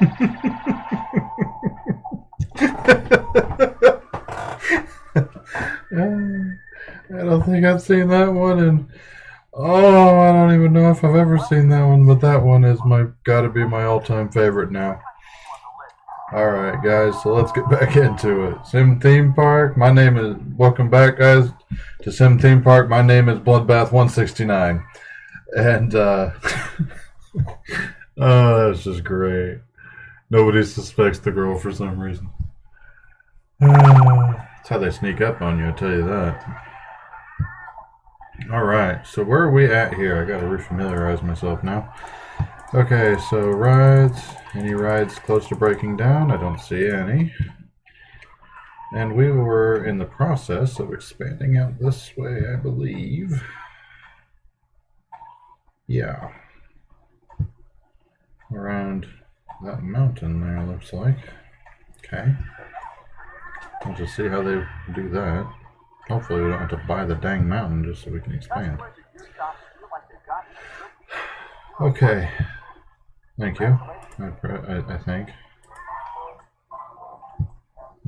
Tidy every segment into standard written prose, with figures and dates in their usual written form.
I don't think I've seen that one, and oh, I don't even know if I've ever seen that one, but that one is my gotta be my all-time favorite now. All right, guys, so let's get back into it. Sim Theme Park. My name is. Welcome back, guys, to Sim Theme Park. My name is Bloodbath 169, and oh, that's just great. Nobody suspects the girl for some reason. That's how they sneak up on you, I tell you that. Alright, so where are we at here? I gotta refamiliarize myself now. Okay, so rides. Any rides close to breaking down? I don't see any. And we were in the process of expanding out this way, I believe. Yeah. Around that mountain there, looks like. Okay. We'll just see how they do that. Hopefully we don't have to buy the dang mountain just so we can expand. Okay. Thank you. I think.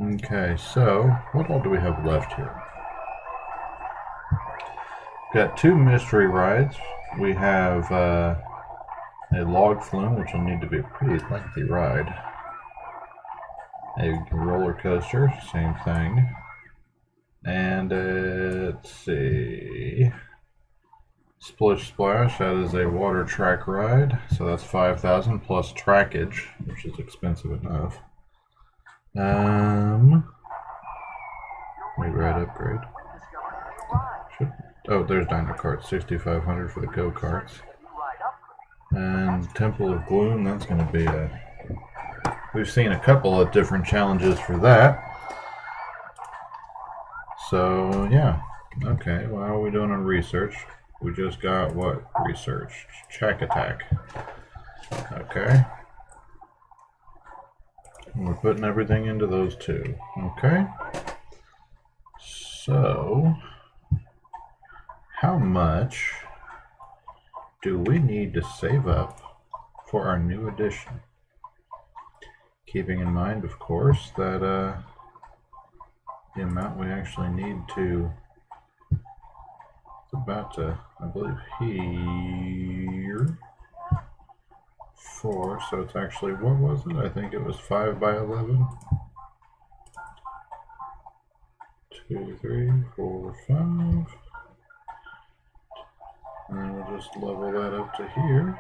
Okay, so what all do we have left here? Got two mystery rides. We have a log flume, which will need to be a pretty lengthy ride. A roller coaster, same thing. And let's see. Splish Splash, that is a water track ride, so that's 5,000 plus trackage, which is expensive enough. Ride upgrade. Oh, there's Dino Kart, 6,500 for the go karts. And Temple of Gloom, that's going to be a. We've seen a couple of different challenges for that. So yeah, okay. Well, how are we doing on research? We just got what? Research. Check attack. Okay. We're putting everything into those two. Okay. So, how much do we need to save up for our new edition? Keeping in mind, of course, that the amount we actually need to. It's about to, I believe, here. 4, so it's actually, what was it? I think it was 5 by 11. 2, 3, 4, 5. And then we'll just level that up to here.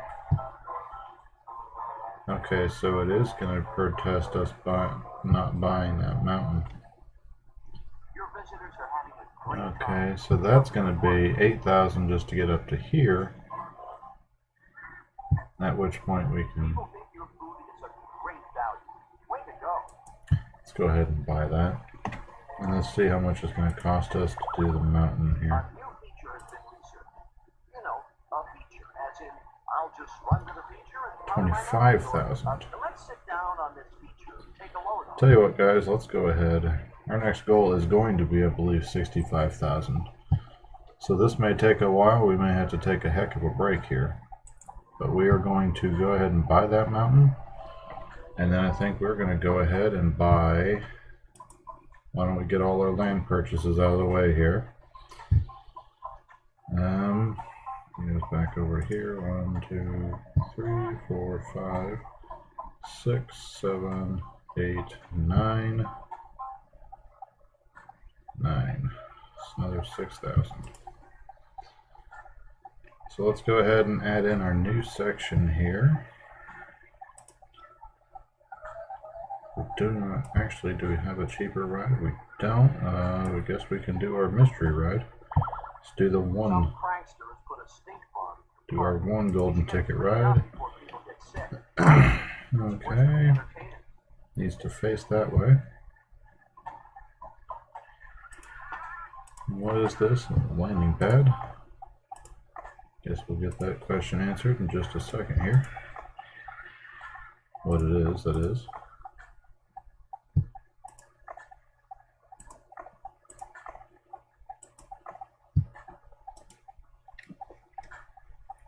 Okay, so it is going to protest us by not buying that mountain. Okay, so that's going to be 8,000 just to get up to here. At which point we can. Let's go ahead and buy that. And let's see how much it's going to cost us to do the mountain here. 25,000. Tell you what, guys, let's go ahead. Our next goal is going to be, I believe, 65,000. So this may take a while. We may have to take a heck of a break here. But we are going to go ahead and buy that mountain. And then I think we're going to go ahead and buy. Why don't we get all our land purchases out of the way here? Goes back over here. 1, 2, 3, 4, 5, 6, 7, 8, 9. 9. It's another 6,000. So let's go ahead and add in our new section here. We do not actually. Do we have a cheaper ride? We don't. I guess we can do our mystery ride. Let's do the one. Do our one golden ticket ride. Okay. Needs to face that way. What is this? A landing pad? Guess we'll get that question answered in just a second here. What it is, that is.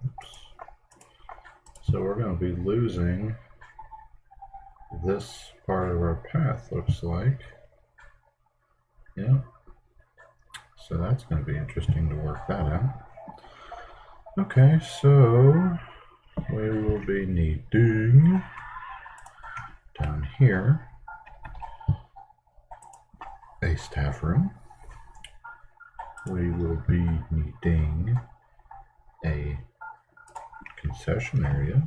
Oops. So we're going to be losing this part of our path looks like. Yeah. So that's going to be interesting to work that out. Okay, so we will be needing down here a staff room. We will be needing a concession area.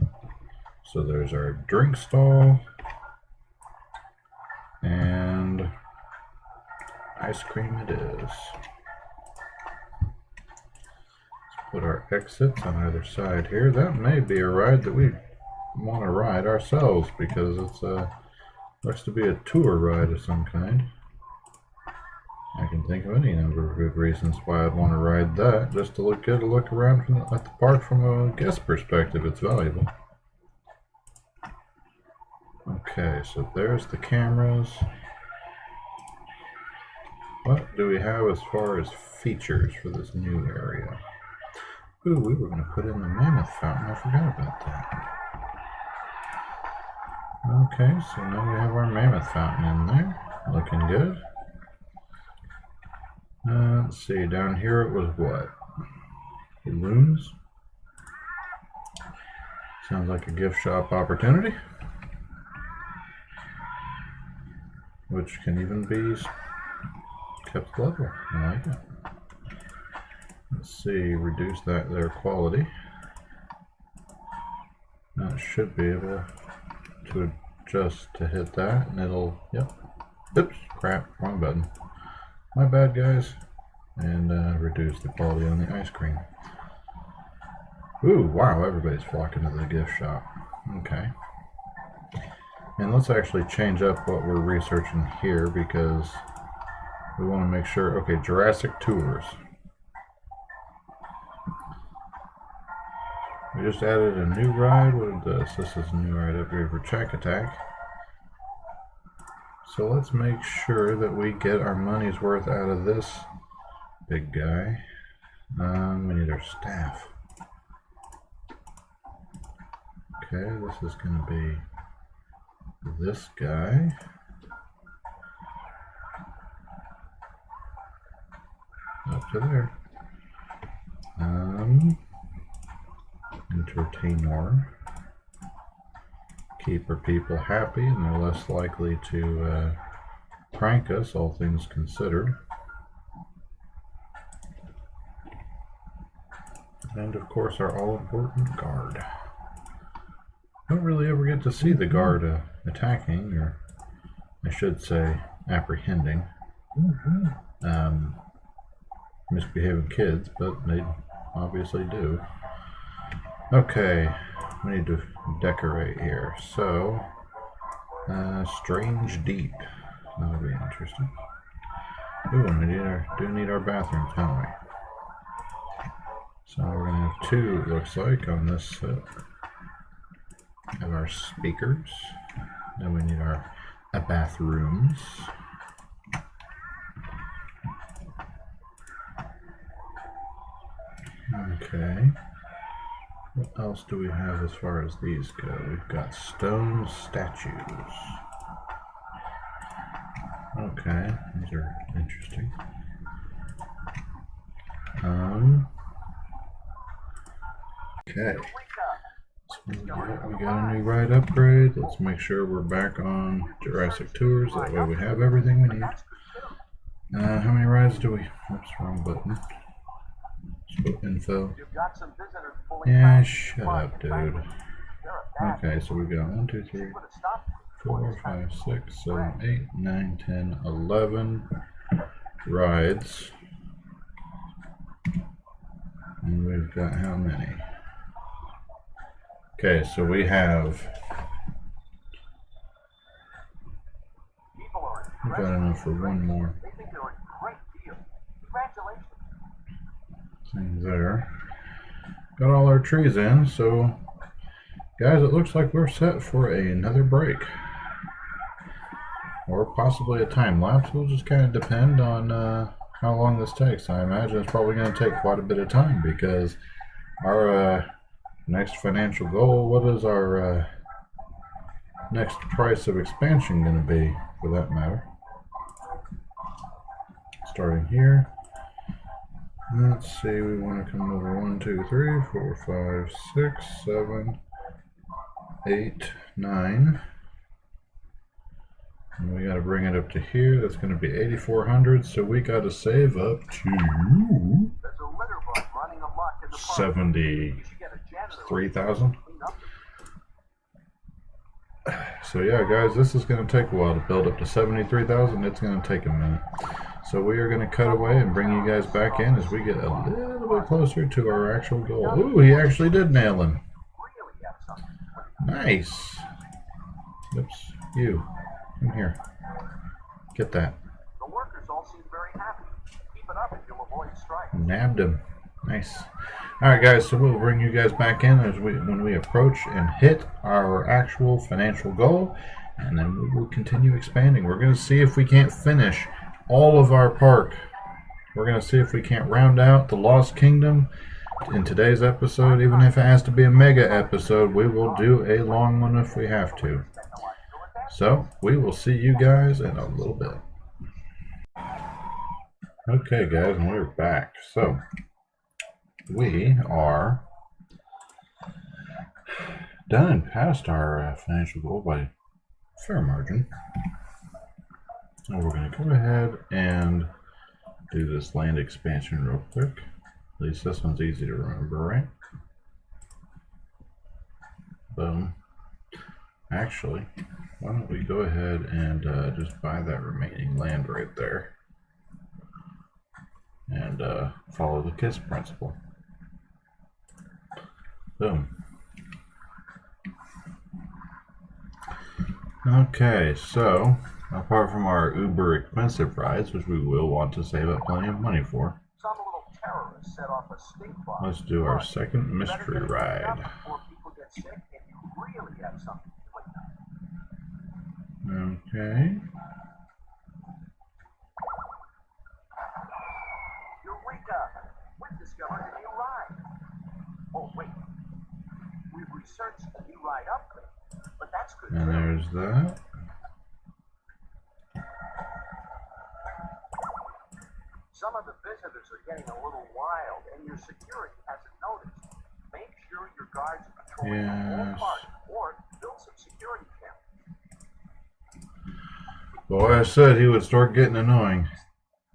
So there's our drink stall and ice cream it is. Let's put our exits on either side here. That may be a ride that we want to ride ourselves because it's looks to be a tour ride of some kind. I can think of any number of good reasons why I'd want to ride that, just to get a look around at the park from a guest perspective. It's valuable. Okay, so there's the cameras. What do we have as far as features for this new area? Ooh, we were going to put in the mammoth fountain. I forgot about that. Okay, so now we have our mammoth fountain in there. Looking good. Let's see, down here it was what? Balloons? Sounds like a gift shop opportunity. Which can even be kept level. I like it. Let's see, reduce their quality. That should be able to adjust to hit that, and it'll, yep. Oops, crap, wrong button. My bad, guys. And reduce the quality on the ice cream. Ooh, wow, everybody's flocking to the gift shop. Okay. And let's actually change up what we're researching here because we want to make sure. Okay, Jurassic Tours. We just added a new ride. What is this? This is a new ride upgrade for Check Attack. So let's make sure that we get our money's worth out of this big guy. We need our staff. Okay, this is going to be this guy. Up to there. Entertainer. Keep our people happy and they're less likely to prank us, all things considered. And of course our all-important guard. Don't really ever get to see the guard attacking, or I should say apprehending misbehaving kids, but they obviously do. Okay, we need to decorate here. So, Strange Deep. That'll be interesting. Ooh, we do need our bathrooms, don't we? So we're going to have two, it looks like, on this set. Have our speakers. Then we need our bathrooms. Okay. What else do we have as far as these go? We've got stone statues. Okay, these are interesting. Okay. So we got a new ride upgrade. Let's make sure we're back on Jurassic Tours. That way we have everything we need. How many rides do we? Oops, wrong button. Info. Yeah, shut up, dude. Okay, so we've got 1, 2, 3, 4, 5, 6, 7, 8, 9, 10, 11 rides. And we've got how many? Okay, so we've got enough for one more thing there. Got all our trees in, so guys, it looks like we're set for another break. Or possibly a time lapse. Will just kind of depend on how long this takes. I imagine it's probably going to take quite a bit of time because our next financial goal, what is our next price of expansion going to be, for that matter. Starting here. Let's see, we want to come over 1, 2, 3, 4, 5, 6, 7, 8, 9. And we got to bring it up to here. That's going to be 8,400. So we got to save up to 73,000. So yeah, guys, this is going to take a while to build up to 73,000. It's going to take a minute. So we are going to cut away and bring you guys back in as we get a little bit closer to our actual goal. Ooh, he actually did nail him. Nice. Oops, you. Come here. Get that. The workers all seem very happy. Keep it up and you'll avoid strikes. Nabbed him. Nice. Alright guys, so we'll bring you guys back in as when we approach and hit our actual financial goal, and then we will continue expanding. We're going to see if we can't finish all of our park. We're going to see if we can't round out the Lost Kingdom in today's episode. Even if it has to be a mega episode, we will do a long one if we have to. So, we will see you guys in a little bit. Okay guys, and we're back. So, we are done and past our financial goal by a fair margin. And we're going to go ahead and do this land expansion real quick. At least this one's easy to remember, right? Boom. Actually, why don't we go ahead and just buy that remaining land right there and follow the KISS principle. Boom. Okay, so apart from our uber expensive rides, which we will want to save up plenty of money for, Some little terrorist set off a stink bomb. let's do our second mystery ride. Before people get sick and you really have something to clean up. Okay. Eureka! We've discovered a new ride. Oh, wait. We've researched a new ride upgrade, but that's good. And there's that. Some of the visitors are getting a little wild, and your security hasn't noticed. Make sure your guards are patrolling the whole park, or build some security cameras. Boy, I said he would start getting annoying.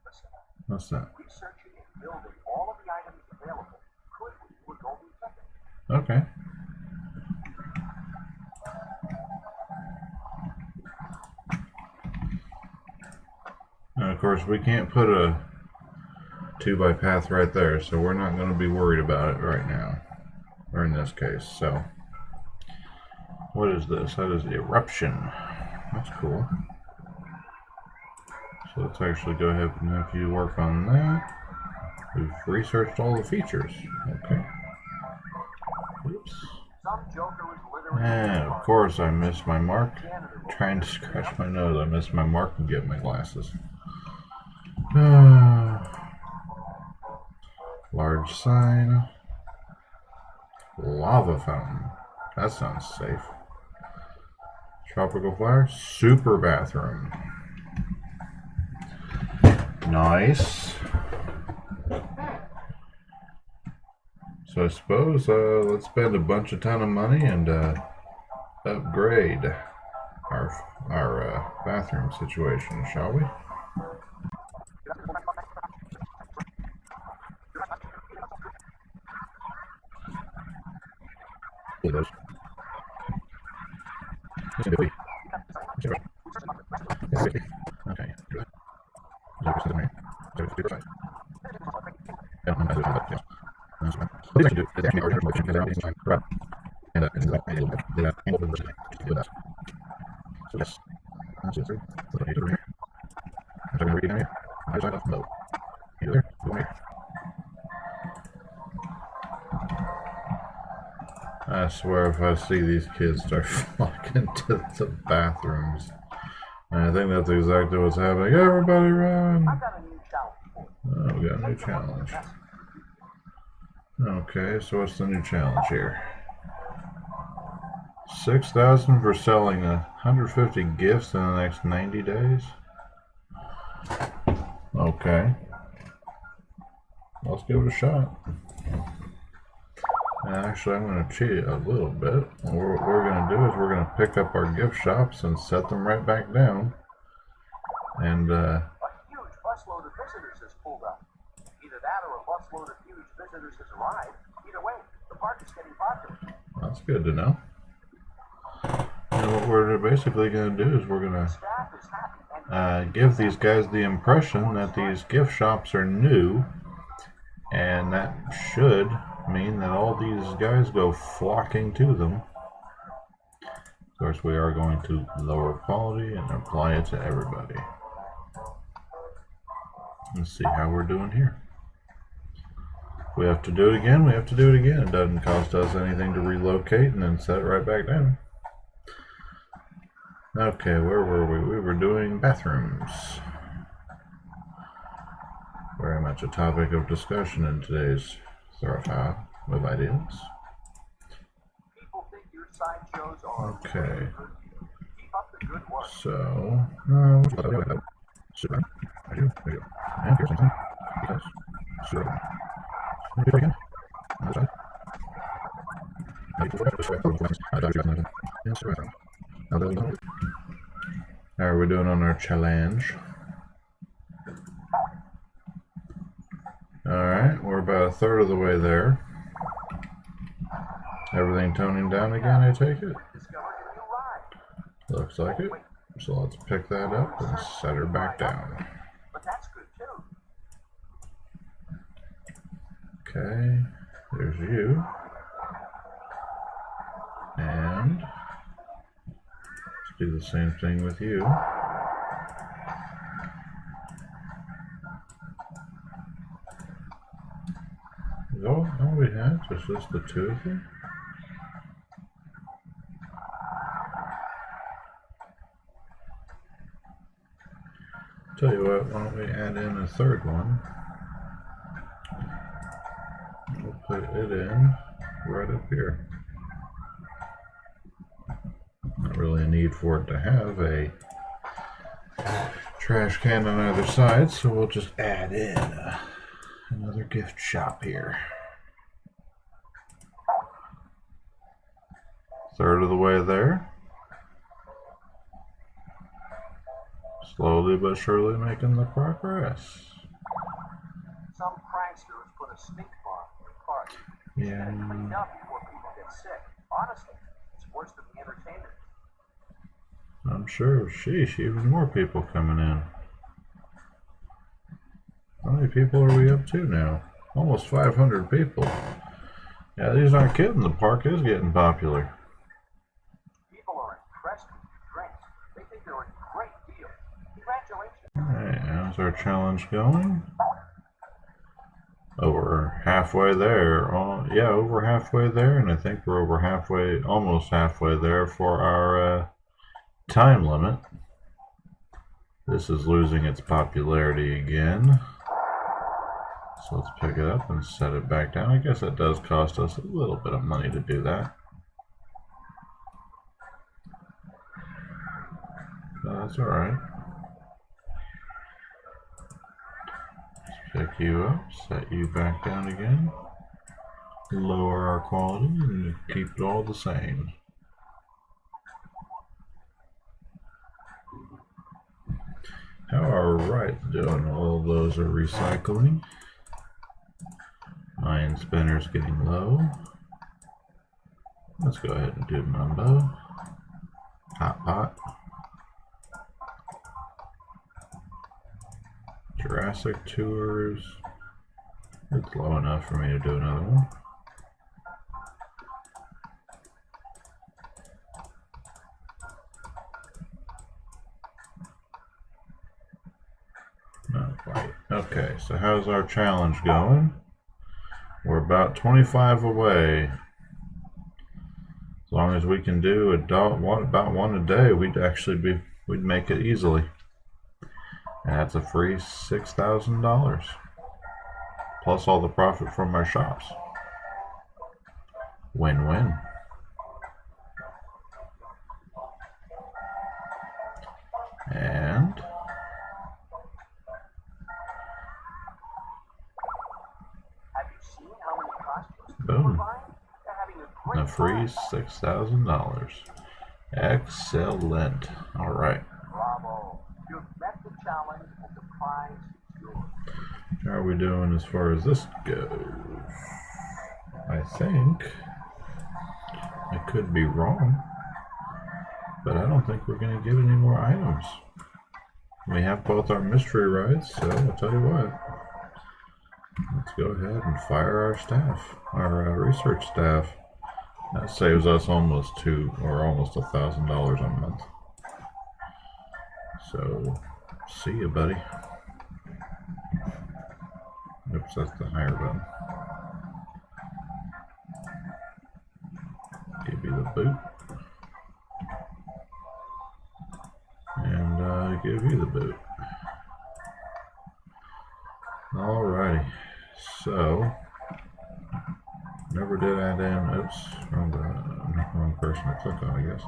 Listen, What's that? researching and building all of the items available could lead to a golden ticket. Okay. And of course, we can't put a 2x path right there, so we're not going to be worried about it right now, or in this case. So, what is this? That is the eruption. That's cool. So let's actually go ahead and have you work on that. We've researched all the features. Okay. Oops. Some joker was littering And of course I missed my mark. Trying to scratch my nose, I missed my mark and get my glasses. Large sign. Lava fountain. That sounds safe. Tropical flower. Super bathroom. Nice. So I suppose let's spend a ton of money and upgrade our bathroom situation, shall we? Those. Okay. What I should do is actually already motion because I don't time right. And so yes. 1, 2, 3. Look at here. I'm trying to read down here. I just off low. You there? Go here. I swear if I see these kids start flocking to the bathrooms. And I think that's exactly what's happening. Everybody run! I've got a new challenge for you. Oh, we got a new challenge. Okay, so what's the new challenge here? 6,000 for selling 150 gifts in the next 90 days. Okay. Let's give it a shot. Actually, I'm going to cheat a little bit. What we're going to do is we're going to pick up our gift shops and set them right back down. And a huge busload of visitors has pulled up. Either that or a busload of huge visitors has arrived. Either way, the park is getting popular. That's good to know. And what we're basically going to do is we're going to give these guys the impression that these gift shops are new, and that should mean that all these guys go flocking to them. Of course, we are going to lower quality and apply it to everybody. Let's see how we're doing here. If we have to do it again, we have to do it again. It doesn't cost us anything to relocate and then set it right back down. Okay, where were we? We were doing bathrooms. Very much a topic of discussion in today's thoroughfare of ideas. People think your sideshows are Okay. Keep up the good work. So, super. I do. There you go. And here's something. Because, super. Let me do it again. On this side. How are we doing on our challenge? Alright, we're about a third of the way there. Everything toning down again, I take it? Looks like it. So let's pick that up and set her back down. But that's good too. Okay, there's you. And let's do the same thing with you. Is all we have is just the two of them? Tell you what, why don't we add in a third one? We'll put it in right up here. Not really a need for it to have a trash can on either side, so we'll just add in another gift shop here. Third of the way there. Slowly but surely making the progress. Some pranksters put a stink bomb in the park. Yeah. It's cleaned up before people get sick. Honestly, it's worse than the entertainment. I'm sure. Sheesh, even more people coming in. How many people are we up to now? Almost 500 people. Yeah, these aren't kidding. The park is getting popular. People are impressed with your drinks. They think they're a great deal. Congratulations. Alright, how's our challenge going? Over halfway there. Oh, yeah, over halfway there, and I think we're over halfway, almost halfway there for our time limit. This is losing its popularity again. So let's pick it up and set it back down. I guess it does cost us a little bit of money to do that. But that's alright. Let's pick you up, set you back down again, lower our quality, and keep it all the same. How are rights doing? All those are recycling. Iron spinner's getting low. Let's go ahead and do Mumbo. Hot Pot. Jurassic Tours. It's low enough for me to do another one. Not quite. Okay, so how's our challenge going? We're about 25 away. As long as we can do about one a day, we'd make it easily. And that's a free $6,000. Plus all the profit from our shops. Win-win. And Have you seen how many costumes people boom. are buying? They're having a A great free time. $6,000. Excellent. All right. Bravo. You've met the challenge and the prize is yours. How are we doing as far as this goes? I think I could be wrong, but I don't think we're going to get any more items. We have both our mystery rides, so I'll tell you what. Let's go ahead and fire our staff, our research staff. That saves us almost $1,000 a month. So, see you, buddy. Oops, that's the higher button. Give you the boot. And give you the boot. Alrighty. So, never did add in, oops, wrong person to click on, I guess.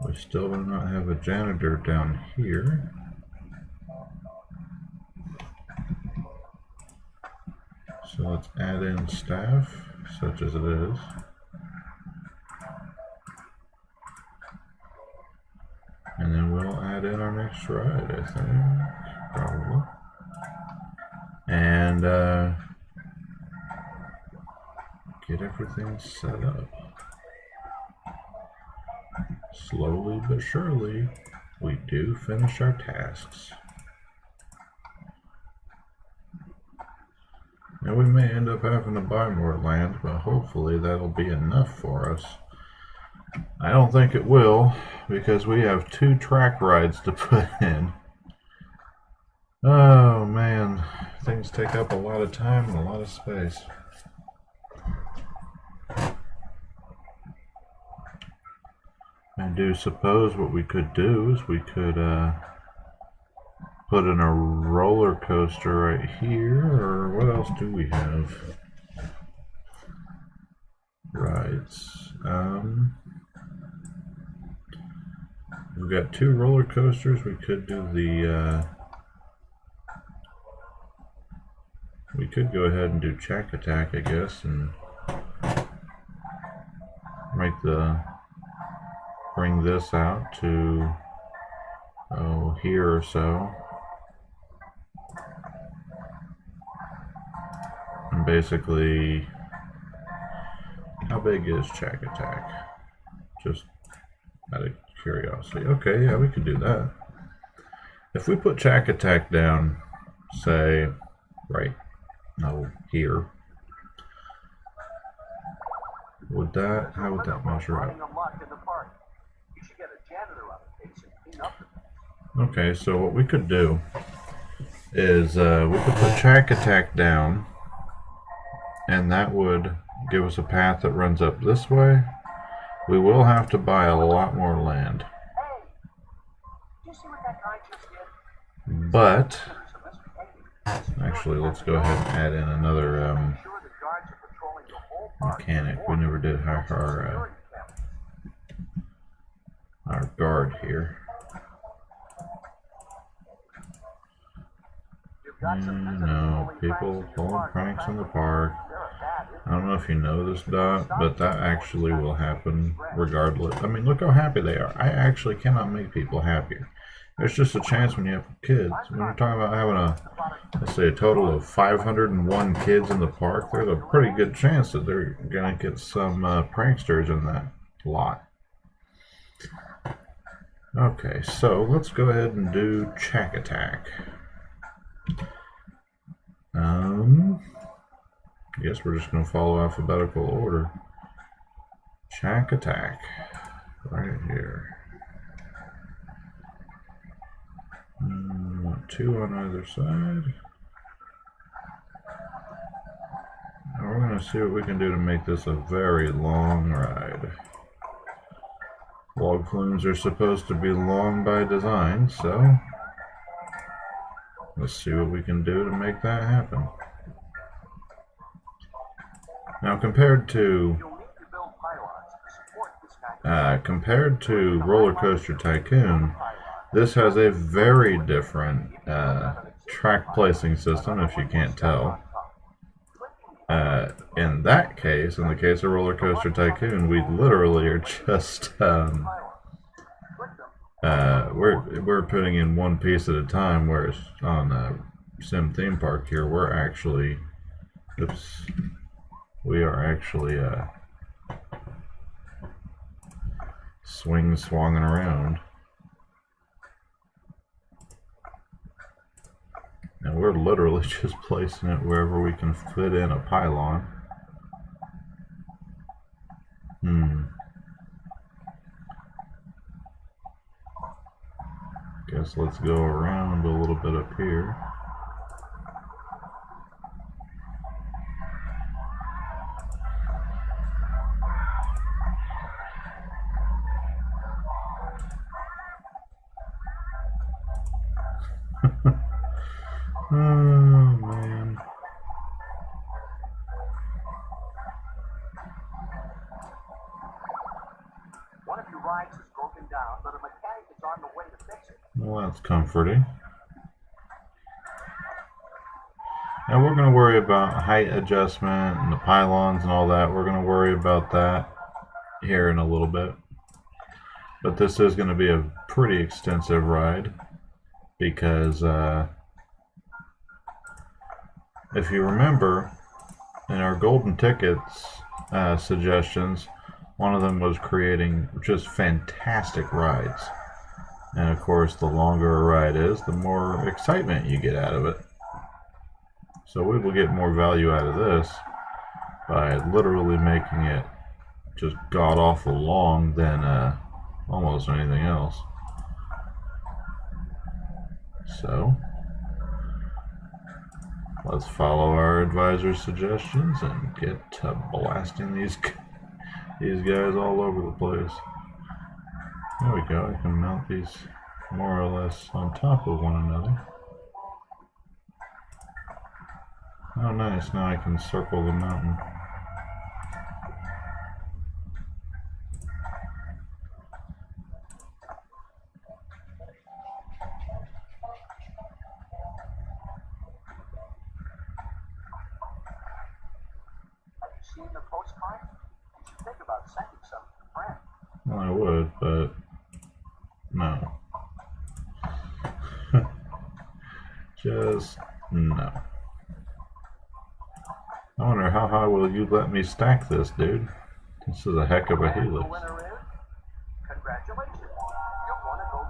We still do not have a janitor down here. So let's add in staff, such as it is. And then we'll add in our next ride, I think, probably. And get everything set up. Slowly but surely, we do finish our tasks. Now we may end up having to buy more land, but hopefully that'll be enough for us. I don't think it will, because we have 2 track rides to put in. Oh man, things take up a lot of time and a lot of space. I do suppose what we could do is we could put in a roller coaster right here, or what else do we have? Rides. We've got 2 roller coasters. We could do the we could go ahead and do Shack Attack, I guess, and bring this out to here or so, and basically, how big is Shack Attack? Just out of curiosity. Okay, yeah, we could do that. If we put Shack Attack down, say, here, how would that measure up? Okay, so what we could do is we could put Shack Attack down, and that would give us a path that runs up this way. We will have to buy a lot more land. But, actually, let's go ahead and add in another mechanic. We never did have our guard here. No, people pulling pranks in the park. I don't know if you know this, Dot, but that actually will happen regardless. I mean, look how happy they are. I actually cannot make people happier. There's just a chance when you have kids. When you're talking about having let's say a total of 501 kids in the park, there's a pretty good chance that they're going to get some pranksters in that lot. Okay, so let's go ahead and do Shack Attack. I guess we're just going to follow alphabetical order. Shack Attack. Right here. 2 on either side. Now we're going to see what we can do to make this a very long ride. Log flumes are supposed to be long by design, so let's see what we can do to make that happen. Now, compared to Compared to Roller Coaster Tycoon, this has a very different track placing system, if you can't tell. In that case, in the case of Roller Coaster Tycoon, we literally are just we're putting in one piece at a time, whereas on Sim Theme Park here, we are actually swinging around. And we're literally just placing it wherever we can fit in a pylon. Guess let's go around a little bit up here. Oh man. One of your rides is broken down, but a mechanic is on the way to fix it. Well, that's comforting. Now we're going to worry about height adjustment and the pylons and all that. We're going to worry about that here in a little bit. But this is going to be a pretty extensive ride because if you remember, in our golden tickets suggestions, one of them was creating just fantastic rides. And of course, the longer a ride is, the more excitement you get out of it. So we will get more value out of this by literally making it just god-awful long than almost anything else. So let's follow our advisor's suggestions and get to blasting these guys all over the place. There we go. I can mount these more or less on top of one another. Oh nice, now I can circle the mountain. Seen the postcard? You should think about sending some to a friend. Well, I would, but no. Just no. I wonder how high will you let me stack this, dude? This is a heck of a helix. The winner is, congratulations. You'll want to go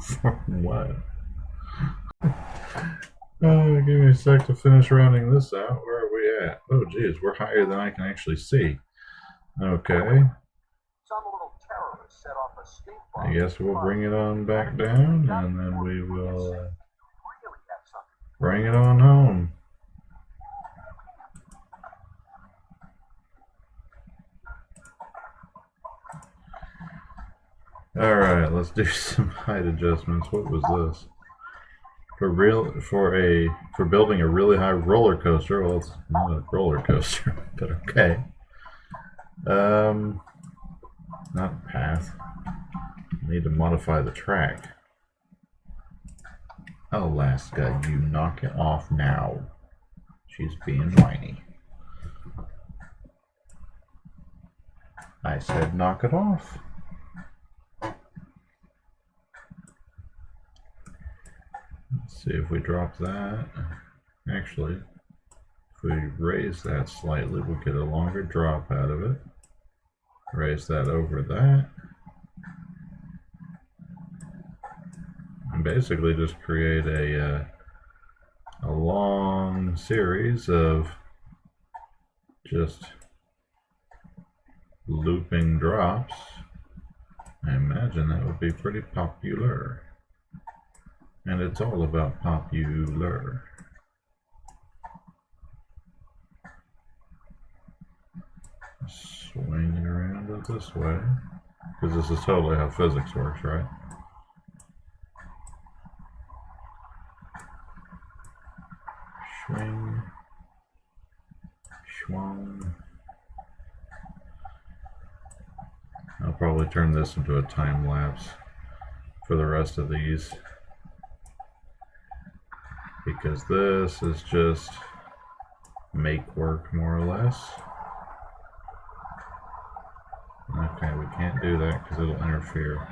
For what? Give me a sec to finish rounding this out. Where are we at? Oh, geez, we're higher than I can actually see. Okay. Some little terrorist set off a stink bomb. I guess we'll bring it on back down, and then we will bring it on home. Alright, let's do some height adjustments. What was this? For building a really high roller coaster. Well, it's not a roller coaster, but okay. Not path. I need to modify the track. Alaska, you knock it off now. She's being whiny. I said knock it off. Let's see if we drop that. Actually, if we raise that slightly, we'll get a longer drop out of it. Raise that over that. And basically just create a long series of just looping drops. I imagine that would be pretty popular. And it's all about popular. Swing it around it this way. Because this is totally how physics works, right? Swing. Swung. I'll probably probably turn this into a time lapse for the rest of these, because this is just make work more or less. Okay, we can't do that because it'll interfere.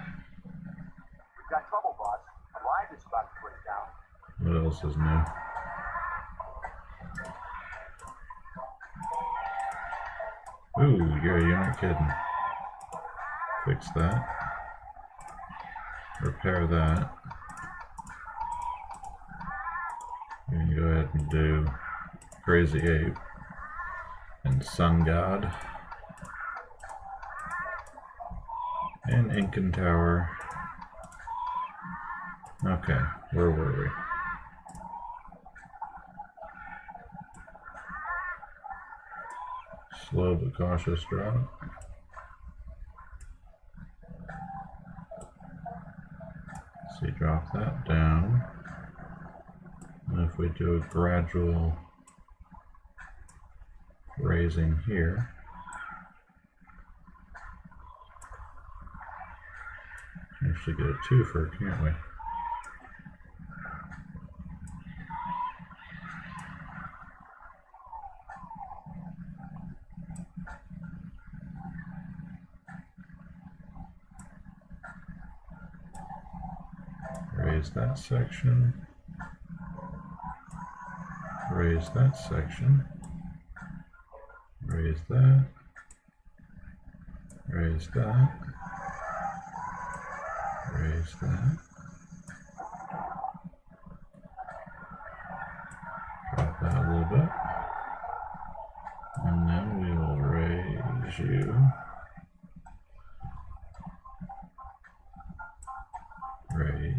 We've got trouble, boss. A ride is about to break down. What else is new? Ooh, you're not kidding. Fix that. Repair that. We can go ahead and do Crazy Ape and Sun God and Incan Tower. Okay, where were we? Slow but cautious drop. See, drop that down. And if we do a gradual raising here, actually get a twofer, can't we? Raise that section, raise that section, raise that, raise that, raise that, drop that a little bit, and then we will raise you, raise,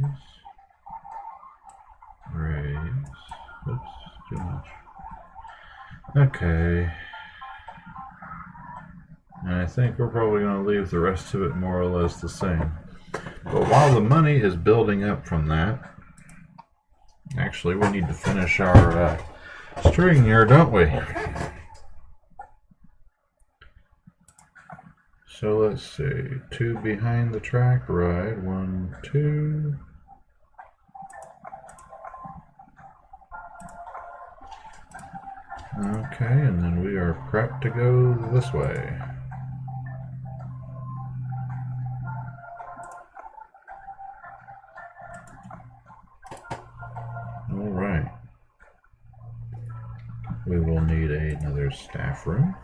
oops, too much. Okay, and I think we're probably going to leave the rest of it more or less the same. But while the money is building up from that, actually we need to finish our string here, don't we? So let's see, 2 behind the track ride, 1, 2. Okay, and then we are prepped to go this way. All right. We will need another staff room.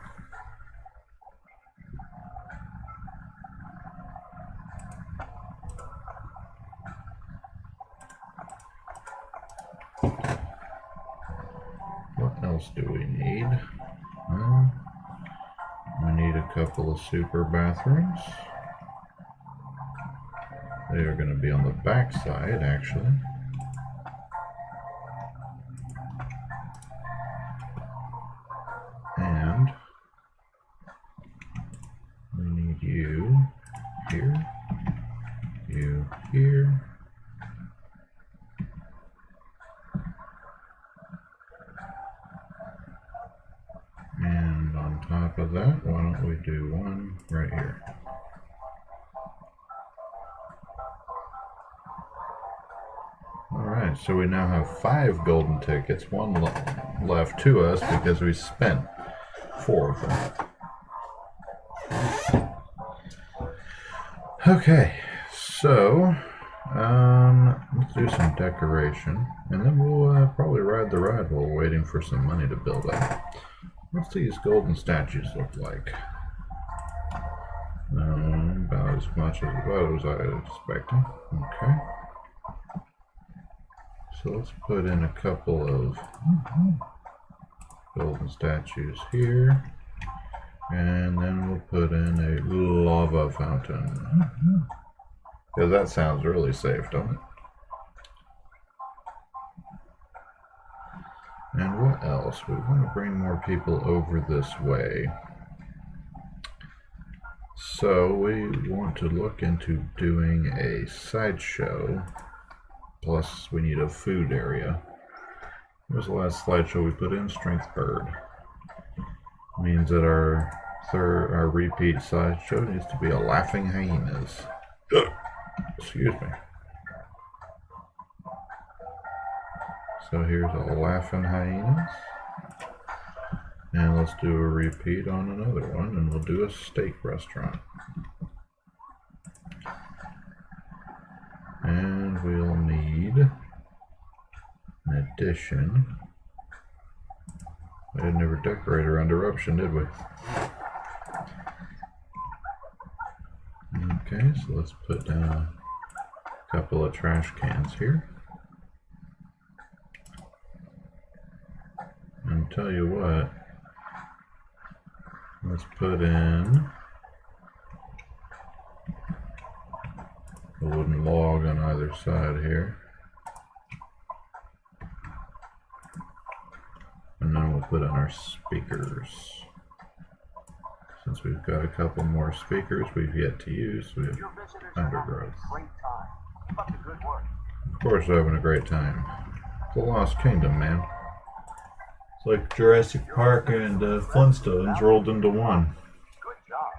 What else do we need? We need a couple of super bathrooms. They are going to be on the back side, actually. And we need you here, you here. And on top of that, why don't we do one right here? Alright, so we now have 5 golden tickets, 1 left to us because we spent 4 of them. Okay, so let's do some decoration, and then we'll probably ride the ride while we're waiting for some money to build up. What's these golden statues look like? About as much as I was expecting. Okay. So let's put in a couple of golden statues here. And then we'll put in a lava fountain. Because that sounds really safe, don't it? And what else? We want to bring more people over this way. So we want to look into doing a sideshow. Plus we need a food area. What was the last slideshow we put in? Strength bird. Means that our our repeat sideshow needs to be a laughing hyenas. Excuse me. So here's a laughing hyenas. And let's do a repeat on another one, and we'll do a steak restaurant. And we'll need an addition. I didn't ever decorate around eruption, did we? Okay, so let's put down a couple of trash cans here. And tell you what, let's put in a wooden log on either side here. And then we'll put in our speakers. Since we've got a couple more speakers we've yet to use, we have undergrowth. Of course we're having a great time. The Lost Kingdom, man. It's like Jurassic Park and Flintstones rolled into one. Good job.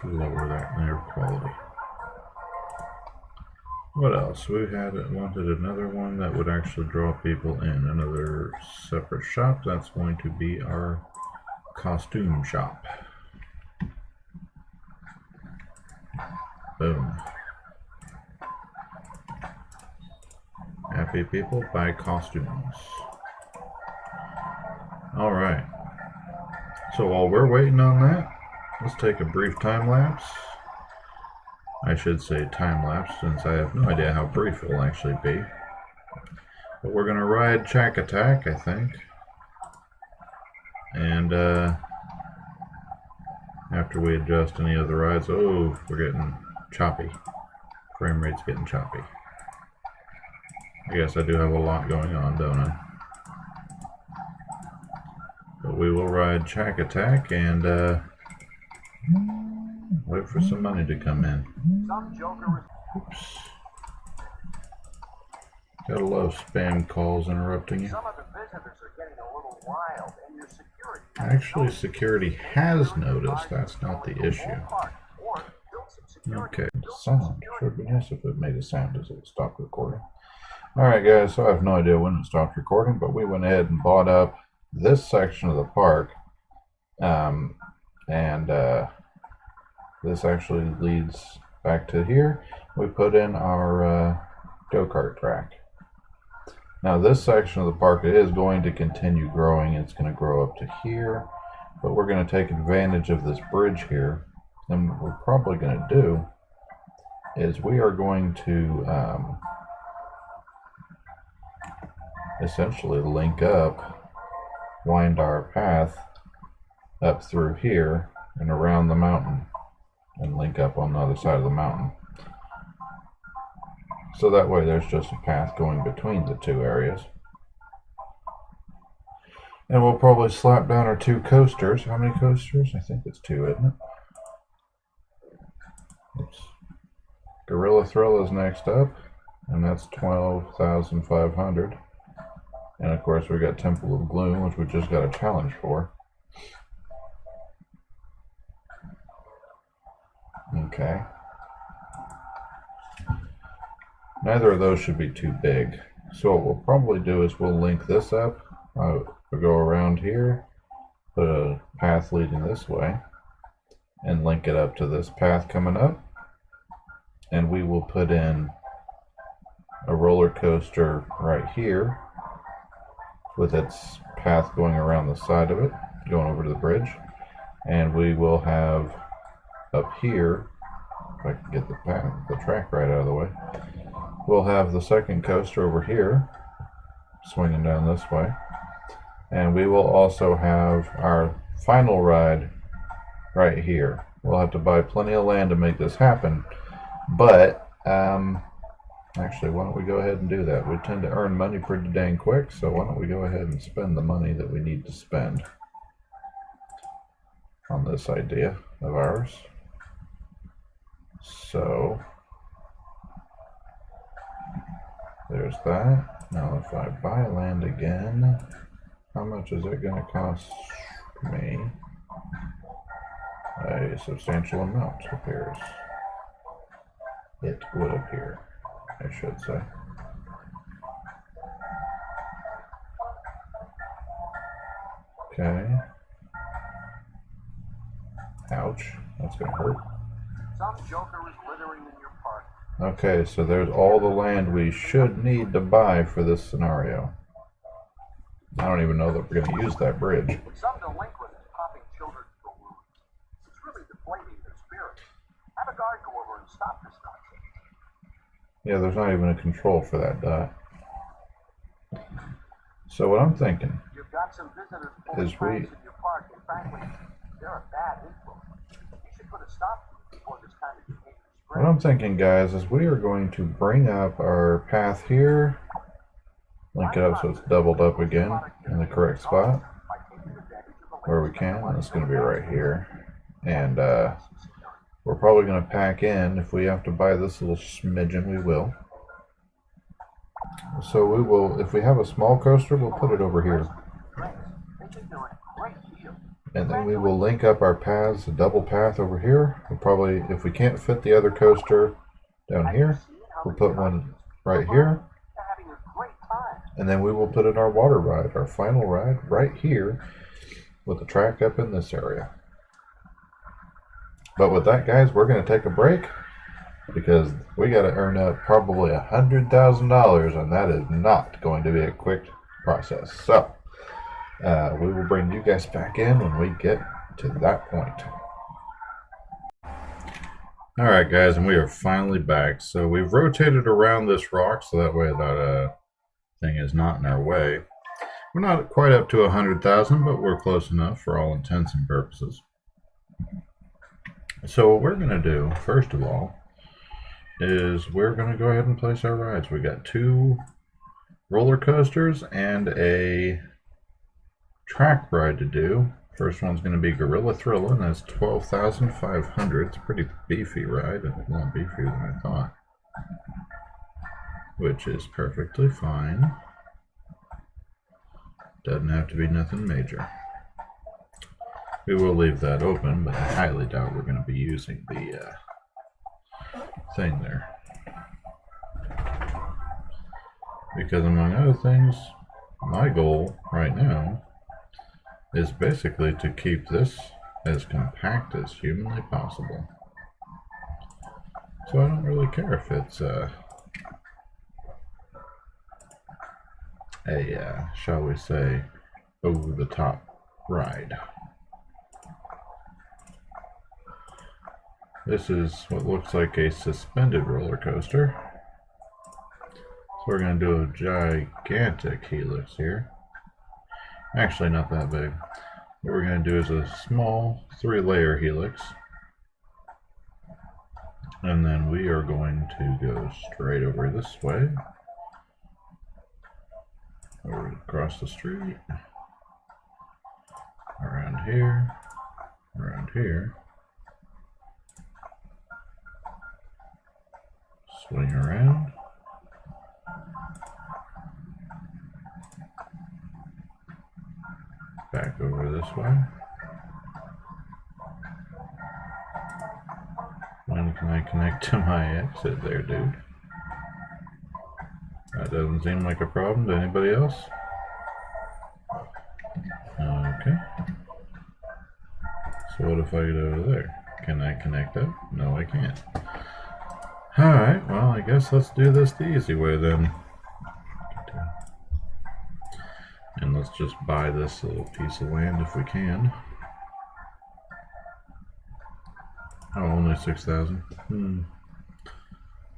To lower that air quality. What else? We wanted another one that would actually draw people in. Another separate shop. That's going to be our costume shop. Boom. Happy people buy costumes. Alright. So while we're waiting on that, let's take a brief time lapse. I should say time lapse, since I have no idea how brief it will actually be. But we're going to ride Shack Attack, I think. And after we adjust any of the rides, oh, we're getting choppy. Frame rate's getting choppy. I guess I do have a lot going on, don't I? But we will ride Shack Attack and wait for some money to come in. Oops. Gotta love spam calls interrupting you. Some of the visitors are getting a little wild, and your security. Actually, security has noticed. That's not the issue. Okay, the sound. Sure would be nice if it made a sound as it stopped recording. Alright guys, so I have no idea when it stopped recording, but we went ahead and bought up this section of the park. This actually leads back to here. We put in our go-kart track. Now this section of the park is going to continue growing. It's going to grow up to here, but we're going to take advantage of this bridge here. And what we're probably going to do is we are going to essentially link up, wind our path up through here and around the mountain, and link up on the other side of the mountain. So that way there's just a path going between the two areas. And we'll probably slap down our two coasters. How many coasters? I think it's two, isn't it? Oops. Gorilla Thrill is next up, and that's 12,500. And of course we got Temple of Gloom, which we just got a challenge for. Okay. Neither of those should be too big. So what we'll probably do is we'll link this up. We'll go around here, put a path leading this way, and link it up to this path coming up. And we will put in a roller coaster right here with its path going around the side of it, going over to the bridge. And we will have up here, if I can get the track right out of the way, we'll have the second coaster over here swinging down this way, and we will also have our final ride right here. We'll have to buy plenty of land to make this happen, but actually, why don't we go ahead and do that? We tend to earn money pretty dang quick, so why don't we go ahead and spend the money that we need to spend on this idea of ours. So there's that. Now if I buy land again, how much is it going to cost me? A substantial amount appears. It would appear, I should say. Okay. Ouch, that's gonna hurt. Some joker is littering in your park. Okay, so there's all the land we should need to buy for this scenario. I don't even know that we're gonna use that bridge. Some delinquent is popping children's balloons. It's really deflating their spirits. Have a guard go over and stop this nonsense. Yeah, there's not even a control for that dot. So what I'm thinking You've got some visitors is pulling pranks in your park, and frankly, they're a bad influence. You should put a stop to it before this kind of behavior spreads. what I'm thinking, guys, is we are going to bring up our path here, link it up so it's doubled up again in the correct spot where we can. And it's going to be right here, and we're probably going to pack in. If we have to buy this little smidgen, we will. So we will, if we have a small coaster, we'll put it over here. And then we will link up our paths, a double path over here. We'll probably, if we can't fit the other coaster down here, we'll put one right here. And then we will put in our water ride, our final ride, right here with the track up in this area. But with that, guys, we're going to take a break because we got to earn up probably $100,000, and that is not going to be a quick process. So we will bring you guys back in when we get to that point. All right, guys, and we are finally back. So we've rotated around this rock so that way that thing is not in our way. We're not quite up to 100,000, but we're close enough for all intents and purposes. So what we're going to do, first of all, is we're going to go ahead and place our rides. We got 2 roller coasters and a track ride to do. First one's going to be Gorilla Thrilla, and that's 12,500. It's a pretty beefy ride, a lot beefier than I thought, which is perfectly fine. Doesn't have to be nothing major. We will leave that open, but I highly doubt we're going to be using the thing there. Because among other things, my goal right now is basically to keep this as compact as humanly possible. So I don't really care if it's a shall we say, over the top ride. This is what looks like a suspended roller coaster. So we're going to do a gigantic helix here. Actually, not that big. What we're going to do is a small 3-layer helix. And then we are going to go straight over this way. Over across the street. Around here. Around here. Swing around. Back over this way. When can I connect to my exit there, dude? That doesn't seem like a problem to anybody else. Okay. So what if I get over there? Can I connect up? No, I can't. Alright, well, I guess let's do this the easy way then. And let's just buy this little piece of land if we can. Oh, only 6,000.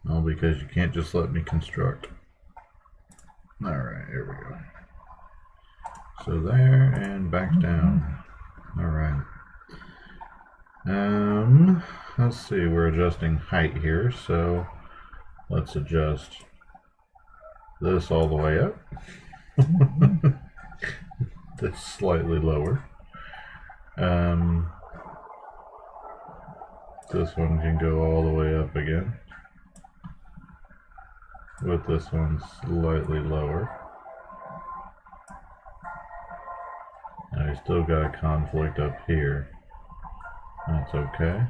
All because you can't just let me construct. Alright, here we go. So there and back down. Alright. Let's see, we're adjusting height here, so let's adjust this all the way up. This slightly lower. This one can go all the way up again. With this one slightly lower. We still got a conflict up here. That's okay.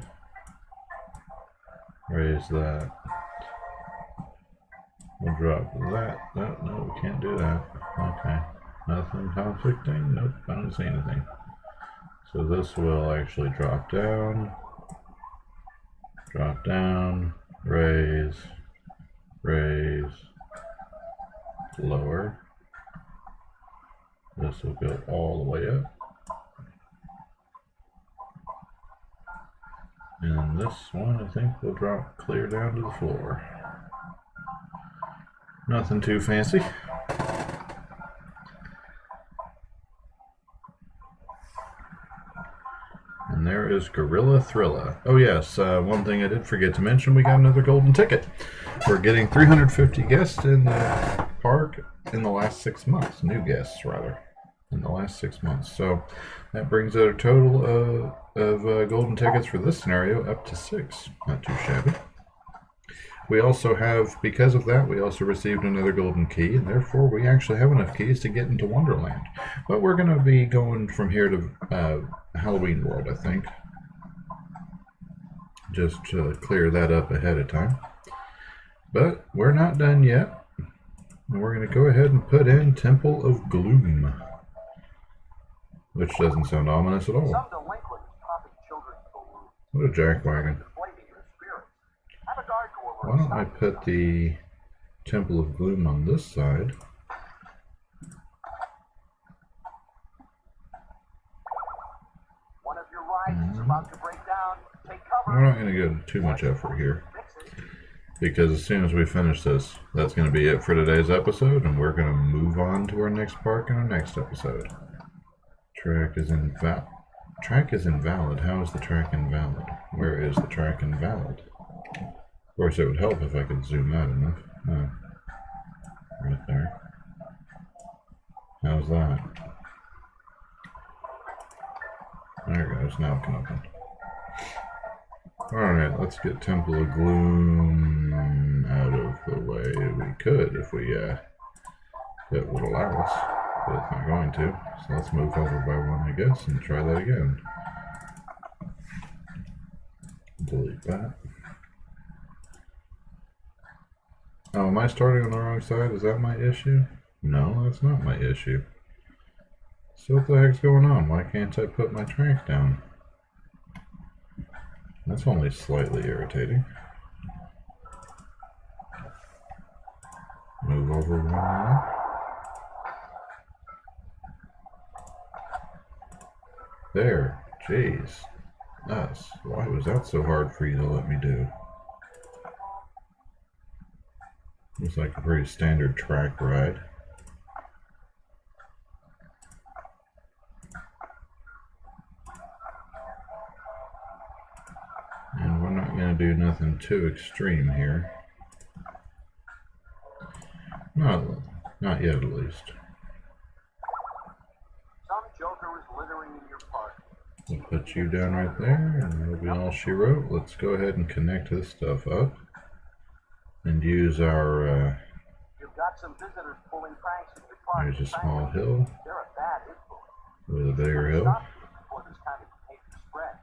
Raise that. We'll drop that. No, we can't do that. Okay. Nothing conflicting? Nope, I don't see anything. So this will actually drop down, raise, lower. This will go all the way up. And this one, I think, will drop clear down to the floor. Nothing too fancy. And there is Gorilla Thrilla. Oh yes, one thing I did forget to mention, we got another golden ticket. We're getting 350 guests in the park in the last 6 months. New guests, rather, in the last 6 months. So that brings our total of golden tickets for this scenario up to 6. Not too shabby. We also have, because of that, we also received another golden key, and therefore we actually have enough keys to get into Wonderland. But we're going to be going from here to Halloween World, I think. Just to clear that up ahead of time. But we're not done yet. We're going to go ahead and put in Temple of Gloom. Which doesn't sound ominous at all. What a jackwagon. Why don't I put the Temple of Gloom on this side? One of your rides is about to break down. Take cover. We're not going to go to too much effort here, because as soon as we finish this, that's going to be it for today's episode, and we're going to move on to our next park in our next episode. Track is invalid. How is the track invalid? Where is the track invalid? Of course, it would help if I could zoom out enough. Oh, right there. How's that? There it goes. Now it can open. Alright, let's get Temple of Gloom out of the way. We could if it would allow us, but it's not going to. So let's move over by one, I guess, and try that again. Delete that. Oh, am I starting on the wrong side? Is that my issue? No, that's not my issue. So what the heck's going on? Why can't I put my track down? That's only slightly irritating. Move over one more. There. Jeez. Us. Why was that so hard for you to let me do? Looks like a pretty standard track ride. And we're not going to do nothing too extreme here. Not yet, at least. Some joker is littering in your park. We'll put you down right there, and that'll be all she wrote. Let's go ahead and connect this stuff up. And use our, You've got some visitors pulling pranks in your park. There's a small hill They're a bad influence. with a bigger hill. Before this kind of behavior spread.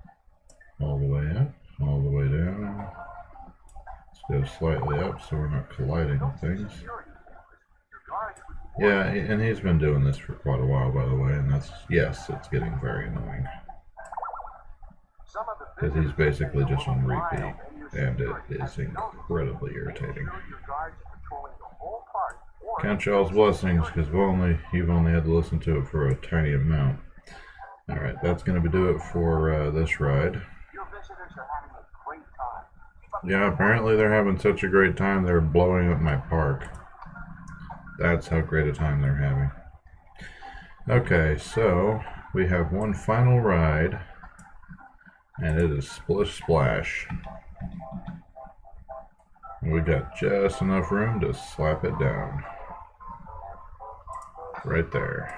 All the way up, all the way down. Let's go slightly up so we're not colliding with things. Yeah, and he's been doing this for quite a while, by the way, and yes, it's getting very annoying. Because he's basically just on repeat, and it is incredibly irritating. Count y'all's blessings, because you've only had to listen to it for a tiny amount. Alright, that's going to do it for this ride. Yeah, apparently they're having such a great time, they're blowing up my park. That's how great a time they're having. Okay, so we have one final ride, and it is Splish Splash. We got just enough room to slap it down. Right there.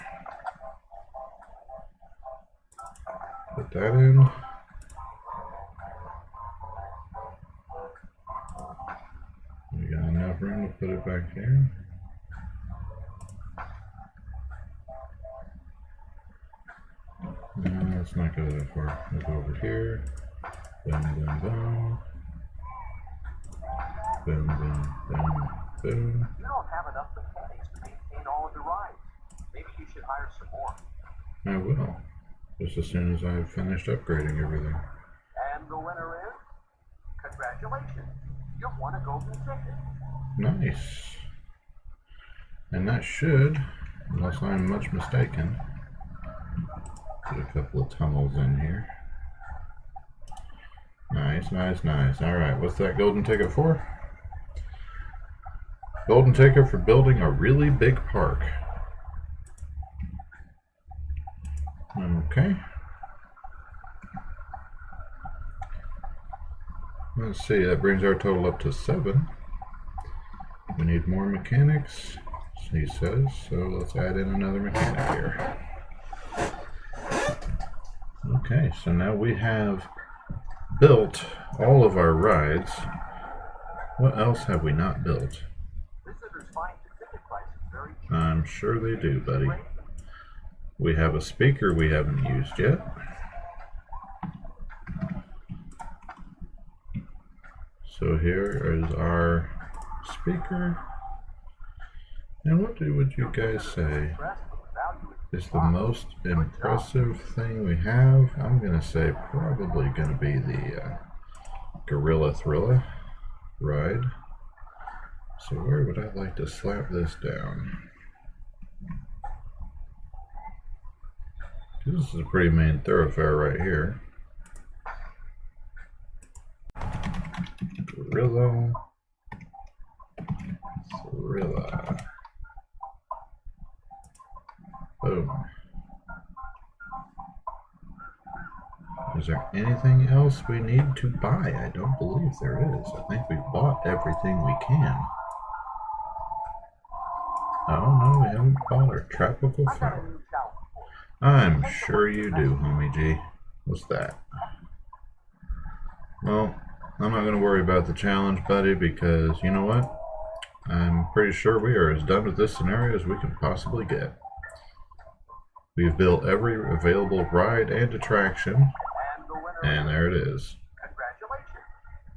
Put that in. We got enough room to put it back there. let's not go that far. We'll go over here. Boom, boom, boom. Boom, boom, boom, boom. You don't have enough mechanics to maintain all of the rides. Maybe you should hire some more. I will. Just as soon as I've finished upgrading everything. And the winner is, congratulations, you've won a golden ticket. Nice. And that should, unless I'm much mistaken, put a couple of tunnels in here. Nice, nice, nice. Alright, what's that golden ticket for? Golden ticket for building a really big park. Okay. Let's see, that brings our total up to 7. We need more mechanics, he says, so let's add in another mechanic here. Okay, so now we have built all of our rides. What else have we not built? Visitors find the ticket prices very cheap. I'm sure they do, buddy. We have a speaker we haven't used yet. So here is our speaker. And what would you guys say is the most impressive thing we have? I'm going to say probably going to be the Gorilla Thrilla ride. So where would I like to slap this down? This is a pretty main thoroughfare right here. Gorilla. Thrilla. Boom. Is there anything else we need to buy? I don't believe there is. I think we've bought everything we can. Oh no, we haven't bought our tropical flower. I'm sure you do, homie G. What's that? Well, I'm not going to worry about the challenge, buddy, because you know what? I'm pretty sure we are as done with this scenario as we can possibly get. We've built every available ride and attraction, and there it is. Congratulations,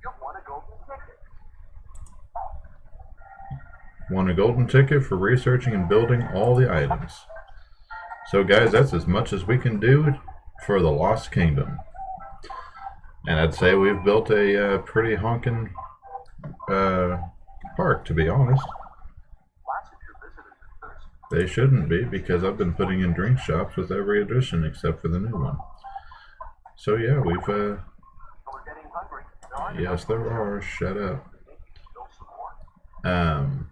you've won a golden ticket. Won a golden ticket for researching and building all the items. So guys, that's as much as we can do for the Lost Kingdom. And I'd say we've built a pretty honkin' park, to be honest. Lots of your visitors are thirsty. They shouldn't be, because I've been putting in drink shops with every addition except for the new one. So yeah, we've We're getting hungry. yes there are, shut up. Maybe build some more.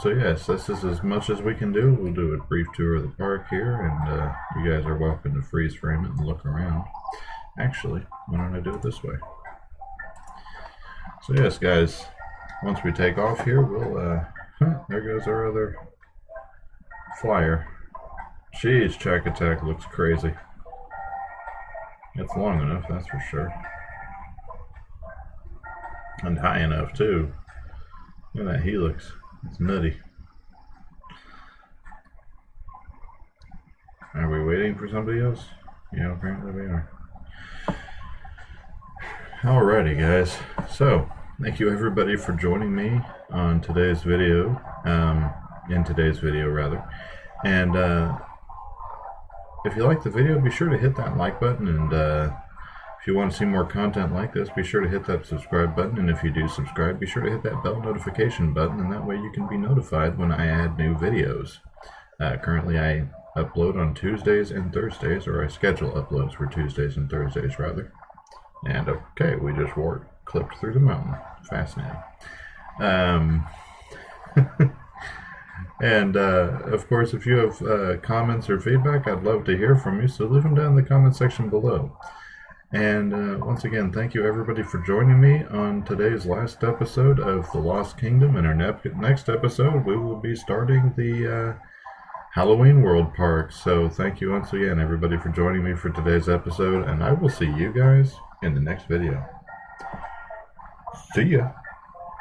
So yes, this is as much as we can do. We'll do a brief tour of the park here, and you guys are welcome to freeze frame it and look around. Actually, why don't I do it this way? So yes, guys, once we take off here, we'll, there goes our other flyer. Jeez, Shack Attack looks crazy. It's long enough, that's for sure. And high enough, too. Look at that helix. It's nutty. Are we waiting for somebody else? Yeah, apparently we are. Alrighty, guys. So, thank you everybody for joining me on today's video. In today's video, rather. And if you like the video, be sure to hit that like button. And if you want to see more content like this, be sure to hit that subscribe button. And if you do subscribe, be sure to hit that bell notification button. And that way you can be notified when I add new videos. Currently, I upload on Tuesdays and Thursdays, or I schedule uploads for Tuesdays and Thursdays, rather. And okay, we just clipped through the mountain. Fascinating. And of course, if you have comments or feedback, I'd love to hear from you. So leave them down in the comment section below. And once again, thank you everybody for joining me on today's last episode of The Lost Kingdom. In our next episode, we will be starting the Halloween World Park. So thank you once again, everybody, for joining me for today's episode. And I will see you guys in the next video. See ya.